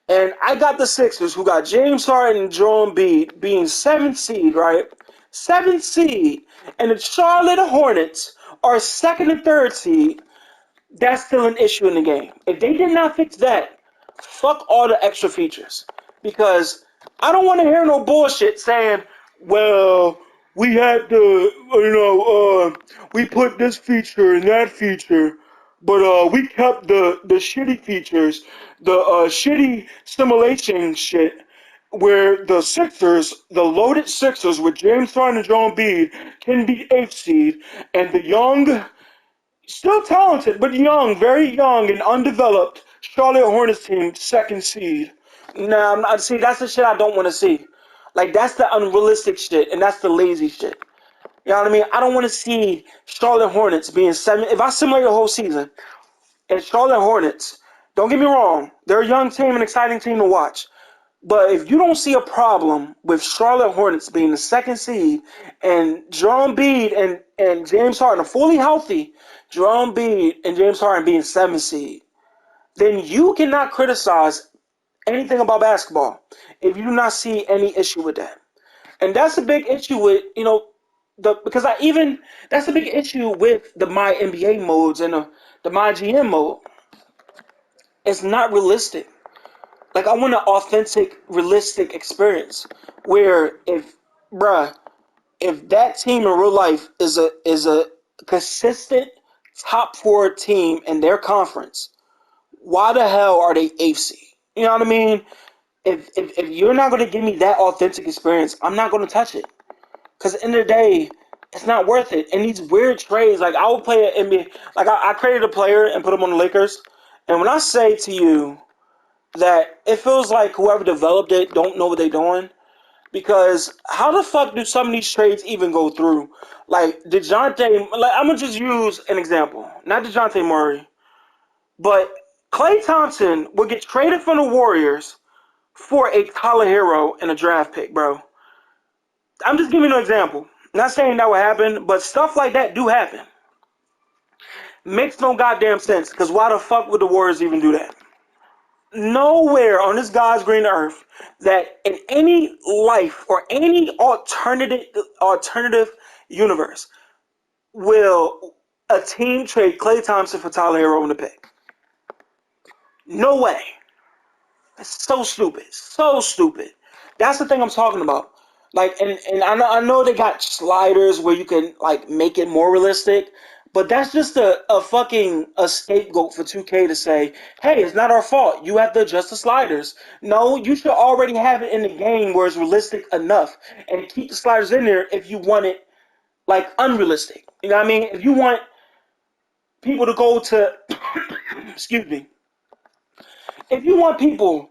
and I got the Sixers who got James Harden and Joel Embiid being 7th seed, right? 7th seed, and the Charlotte Hornets are 2nd and 3rd seed, that's still an issue in the game. If they did not fix that, fuck all the extra features. Because I don't want to hear no bullshit saying, well, we had to, we put this feature and that feature, but we kept the shitty features, the shitty simulation shit, where the loaded Sixers with James Harden and Joel Embiid can be 8th seed, and the young Still talented, but young, very young and undeveloped. Charlotte Hornets team, second seed. Nah, I'm not, see, that's the shit I don't want to see. Like, that's the unrealistic shit, and that's the lazy shit. You know what I mean? I don't want to see Charlotte Hornets being seven. If I simulate the whole season, and Charlotte Hornets, don't get me wrong, they're a young team, an exciting team to watch. But if you don't see a problem with Charlotte Hornets being the second seed and Joel Embiid and James Harden are fully healthy, Joel Embiid and James Harden being seventh seed, then you cannot criticize anything about basketball if you do not see any issue with that. And that's a big issue with, because that's a big issue with the My NBA modes and the My GM mode. It's not realistic. Like I want an authentic, realistic experience where bruh, if that team in real life is a consistent top four team in their conference, why the hell are they eighth seed? You know what I mean? If you're not gonna give me that authentic experience, I'm not gonna touch it. Cause at the end of the day, it's not worth it. And these weird trades, like I will play an NBA, like I created a player and put him on the Lakers. And when I say to you that it feels like whoever developed it don't know what they're doing. Because how the fuck do some of these trades even go through? Like DeJounte, like I'm gonna just use an example. Not DeJounte Murray, but Klay Thompson would get traded from the Warriors for a Tyler Hero and a draft pick, bro. I'm just giving you an example. Not saying that would happen, but stuff like that do happen. Makes no goddamn sense, because why the fuck would the Warriors even do that? Nowhere on this God's green earth that in any life or any alternative universe will a team trade Klay Thompson for Tyler Hero in the pick. No way. It's so stupid. So stupid. That's the thing I'm talking about. Like, and I know they got sliders where you can like make it more realistic, but that's just a fucking a scapegoat for 2K to say, hey, it's not our fault. You have to adjust the sliders. No, you should already have it in the game where it's realistic enough, and keep the sliders in there if you want it like unrealistic. You know what I mean? If you want people to go to, excuse me, if you want people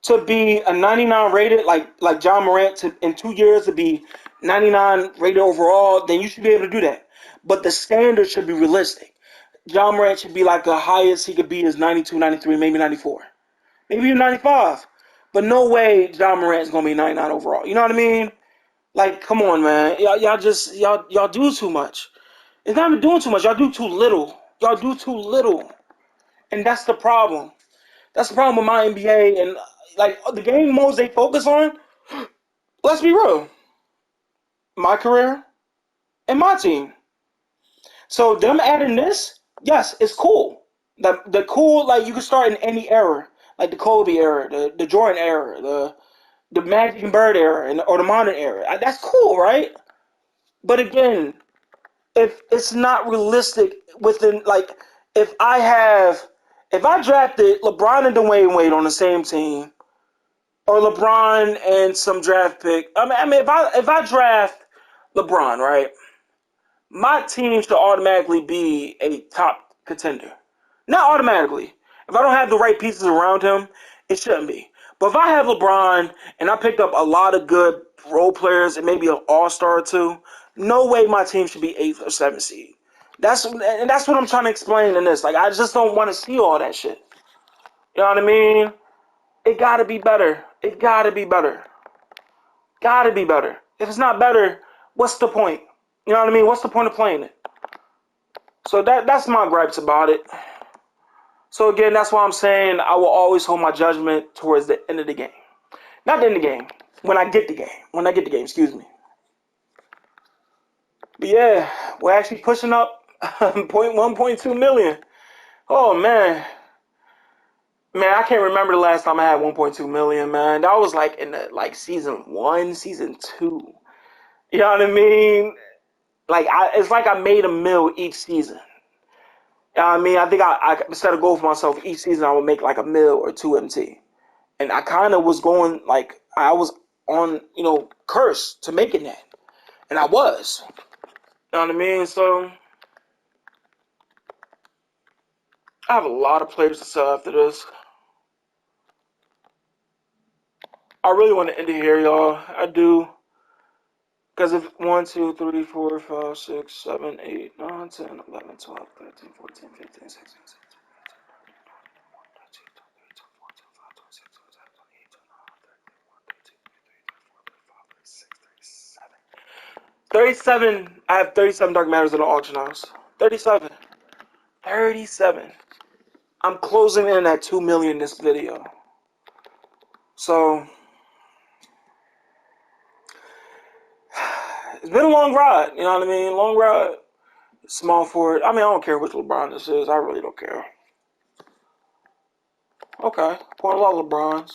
to be a 99 rated, like John Morant, to in 2 years to be 99 rated overall, then you should be able to do that. But the standard should be realistic. John Morant should be like the highest he could be is 92, 93, maybe 94, maybe even 95. But no way John Morant is gonna be 99 overall. You know what I mean? Like, come on, man. Y'all do too much. It's not even doing too much. Y'all do too little. Y'all do too little, and that's the problem. That's the problem with my NBA and like the game modes they focus on. Let's be real. My career and my team. So them adding this, yes, it's cool. The cool, like you can start in any era, like the Kobe era, the Jordan era, the Magic and Bird era, or the modern era. That's cool, right? But again, if it's not realistic within like if I have if I drafted LeBron and Dwayne Wade on the same team, or LeBron and some draft pick. I mean, if I draft LeBron, right, my team should automatically be a top contender. Not automatically. If I don't have the right pieces around him, it shouldn't be. But if I have LeBron and I picked up a lot of good role players and maybe an all-star or two, no way my team should be eighth or seventh seed. That's what I'm trying to explain in this. Like I just don't want to see all that shit. You know what I mean? It gotta be better. It gotta be better. Gotta be better. If it's not better, what's the point? You know what I mean? What's the point of playing it? So that's my gripes about it. So again, that's why I'm saying I will always hold my judgment towards the end of the game. Not the end of the game. When I get the game. When I get the game, excuse me. But yeah, we're actually pushing up 1.2 million. Oh man. Man, I can't remember the last time I had 1.2 million, man. That was like in the like season 1, season 2. You know what I mean? Like it's like I made a mill each season. You know what I mean? I think I set a goal for myself each season. I would make like a mill or two MT, and I kind of was going like I was on curse to making that, and I was. You know what I mean? So I have a lot of players to sell after this. I really want to end it here, y'all. I do. Because if 1, 2, 3, 4, 5, 6, 7, 8, 9, 10, 11, 12, 13, 14, 15, 16, 37. I have 37 Dark Matters in the auction house. 37. 37. I'm closing in at 2 million this video. So, it's been a long ride. You know what I mean? Long ride. Small forward. I mean, I don't care which LeBron this is. I really don't care. Okay. Put a lot of LeBrons.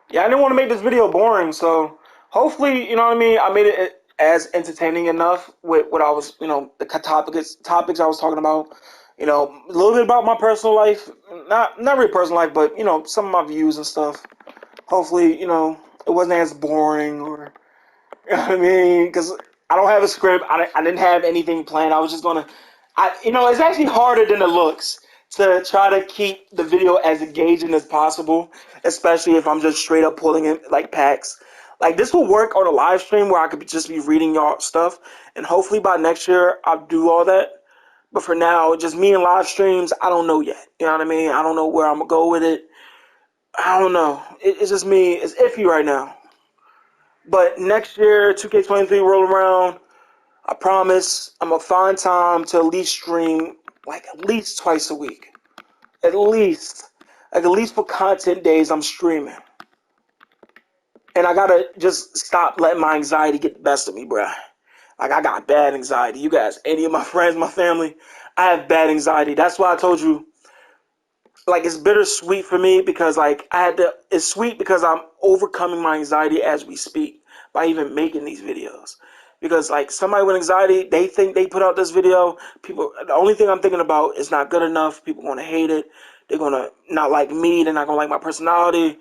Yeah, I didn't want to make this video boring, so hopefully, you know what I mean, I made it as entertaining enough with what I was, the topics I was talking about, a little bit about my personal life, not really personal life, but some of my views and stuff. Hopefully, it wasn't as boring or you know what I mean? Because I don't have a script. I didn't have anything planned. I was just gonna, it's actually harder than it looks to try to keep the video as engaging as possible, especially if I'm just straight up pulling in like packs. Like this will work on a live stream where I could just be reading y'all stuff, and hopefully by next year I'll do all that. But for now, just me and live streams, I don't know yet. You know what I mean? I don't know where I'm gonna go with it. I don't know. It's just me. It's iffy right now. But next year, 2K23 roll around. I promise I'm gonna find time to at least stream like at least twice a week. At least. Like at least for content days I'm streaming. And I gotta just stop letting my anxiety get the best of me, bruh. Like I got bad anxiety. You guys, any of my friends, my family, I have bad anxiety. That's why I told you like it's bittersweet for me because like it's sweet because I'm overcoming my anxiety as we speak by even making these videos. Because like somebody with anxiety, they think they put out this video, the only thing I'm thinking about is not good enough. People gonna hate it. They're gonna not like me, they're not gonna like my personality.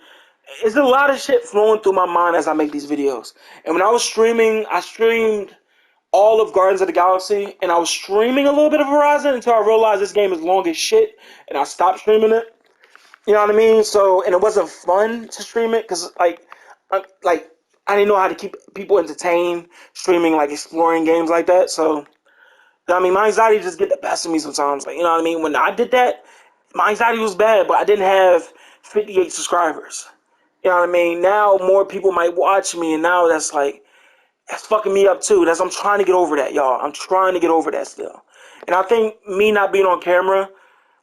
It's a lot of shit flowing through my mind as I make these videos. And when I was streaming, I streamed all of Guardians of the Galaxy, and I was streaming a little bit of Horizon until I realized this game is long as shit, and I stopped streaming it. You know what I mean? So, and it wasn't fun to stream it because, I didn't know how to keep people entertained streaming, like exploring games like that. So, you know what I mean, my anxiety just get the best of me sometimes. Like, you know what I mean? When I did that, my anxiety was bad, but I didn't have 58 subscribers. You know what I mean? Now more people might watch me, and now that's fucking me up too. I'm trying to get over that, y'all. I'm trying to get over that still. And I think me not being on camera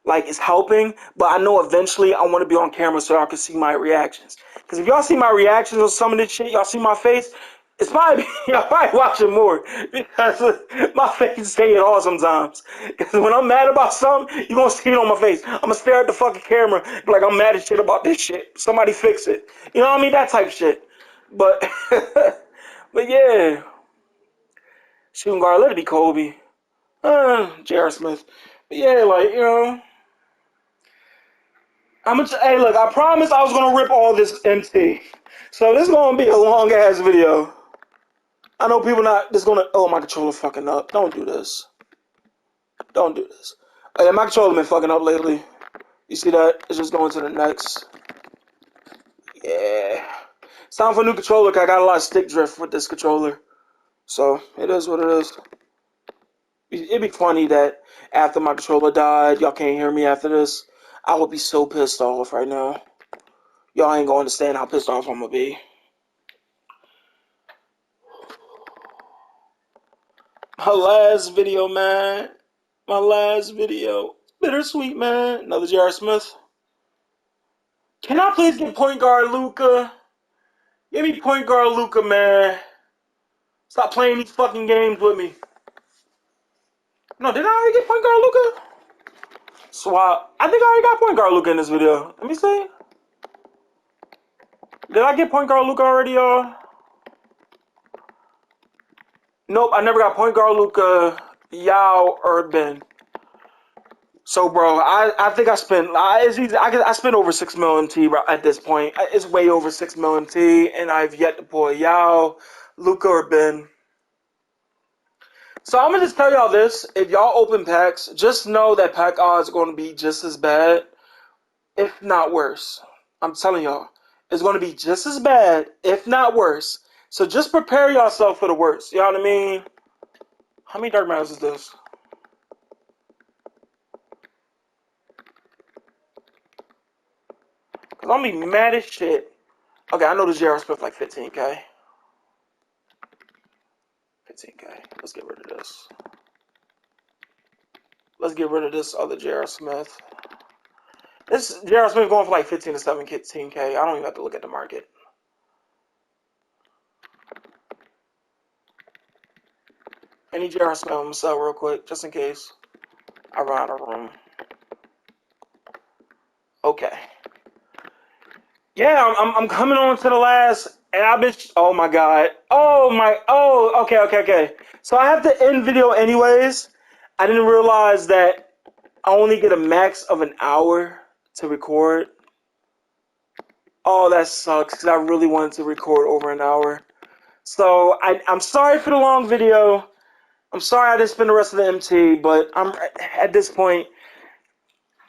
like it's helping, but I know eventually I want to be on camera so y'all can see my reactions. Because if y'all see my reactions on some of this shit, y'all see my face, it's probably y'all probably watching more because my face say it all sometimes. Because when I'm mad about something, you gonna see it on my face. I'm gonna stare at the fucking camera like I'm mad as shit about this shit. Somebody fix it. You know what I mean? That type of shit. But but yeah, shooting guard, let it be Kobe. J.R. Smith. But yeah, like hey, look, I promised I was gonna rip all this MT. So this is gonna be a long ass video. I know people not this gonna oh my controller fucking up. Don't do this. Don't do this. Oh, yeah, my controller been fucking up lately. You see that? It's just going to the next. Yeah. It's time for a new controller because I got a lot of stick drift with this controller. So it is what it is. It'd be funny that after my controller died, y'all can't hear me after this. I would be so pissed off right now. Y'all ain't gonna understand how pissed off I'm gonna be. My last video, man. My last video. Bittersweet, man. Another J.R. Smith. Can I please get point guard Luca? Give me point guard Luca, man. Stop playing these fucking games with me. No, did I already get point guard Luca? Swap. I think I already got point guard Luca in this video. Let me see. Did I get point guard Luca already, y'all? Nope, I never got point guard Luca, Yao, or Ben. So, bro, I think I spent I spent over 6 million T at this point. It's way over 6 million T, and I've yet to pull Yao, Luca, or Ben. So I'm gonna just tell y'all this: if y'all open packs, just know that pack odds are going to be just as bad, if not worse. I'm telling y'all, it's going to be just as bad, if not worse. So just prepare yourself for the worst. You know what I mean? How many dark matters is this? Cause I'm gonna be mad as shit. Okay, I know the J.R. Smith like 15K. 15K. Let's get rid of this. Let's get rid of this other J.R. Smith. This J.R. Smith going for like 15 to 17K. I don't even have to look at the market. Any J.R. Smith I'm gonna sell real quick, just in case I run out of room. Okay. Yeah, I'm coming on to the last, and I've been. Oh my god. Oh my. Oh. Okay. So I have to end video anyways. I didn't realize that I only get a max of an hour to record. Oh, that sucks because I really wanted to record over an hour. So I'm sorry for the long video. I'm sorry I didn't spend the rest of the MT, but I'm at this point.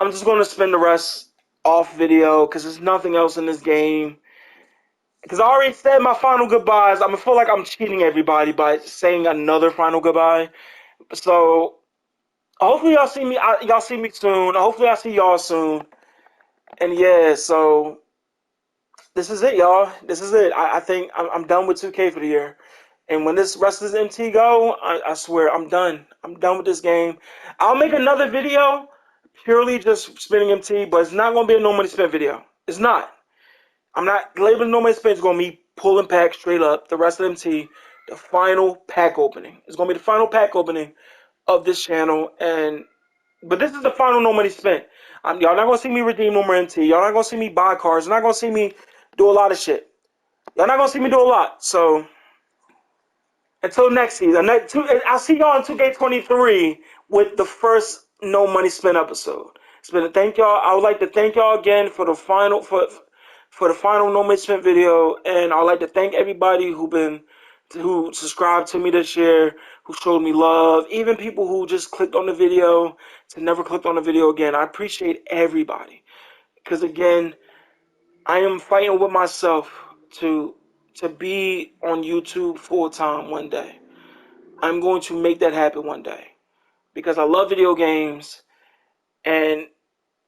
I'm just going to spend the rest off video because there's nothing else in this game. Because I already said my final goodbyes. I'm gonna feel like I'm cheating everybody by saying another final goodbye. So hopefully y'all see me. Y'all see me soon. Hopefully I see y'all soon. And yeah, so this is it, y'all. This is it. I think I'm done with 2K for the year. And when this rest of this MT go, I swear I'm done. I'm done with this game. I'll make another video purely just spinning MT, but it's not gonna be a no money spent video. It's not. I'm not labeling no money spent. It's gonna be pulling pack straight up. The rest of MT, the final pack opening. It's gonna be the final pack opening of this channel. But this is the final no money spent. Y'all not gonna see me redeem no more MT. Y'all not gonna see me buy cards. You're not gonna see me do a lot of shit. Y'all not gonna see me do a lot. So until next season, I'll see y'all in 2K23 with the first no money spent episode. It's been a thank y'all. I would like to thank y'all again for the final for the final no money spent video, and I'd like to thank everybody who subscribed to me this year, who showed me love, even people who just clicked on the video to never click on the video again. I appreciate everybody because again, I am fighting with myself to be on YouTube full time one day. I'm going to make that happen one day because I love video games and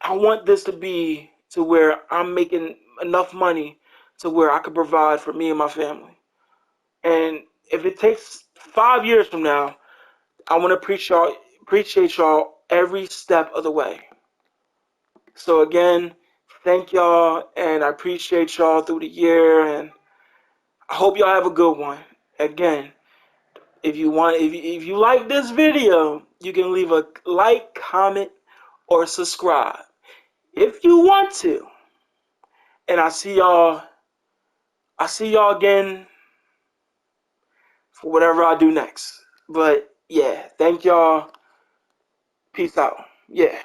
I want this to be to where I'm making enough money to where I can provide for me and my family. And if it takes 5 years from now, I want to appreciate y'all every step of the way. So again, thank y'all and I appreciate y'all through the year and I hope y'all have a good one. Again, if you like this video, you can leave a like, comment, or subscribe if you want to. And I see y'all again for whatever I do next. But yeah, thank y'all. Peace out. Yeah.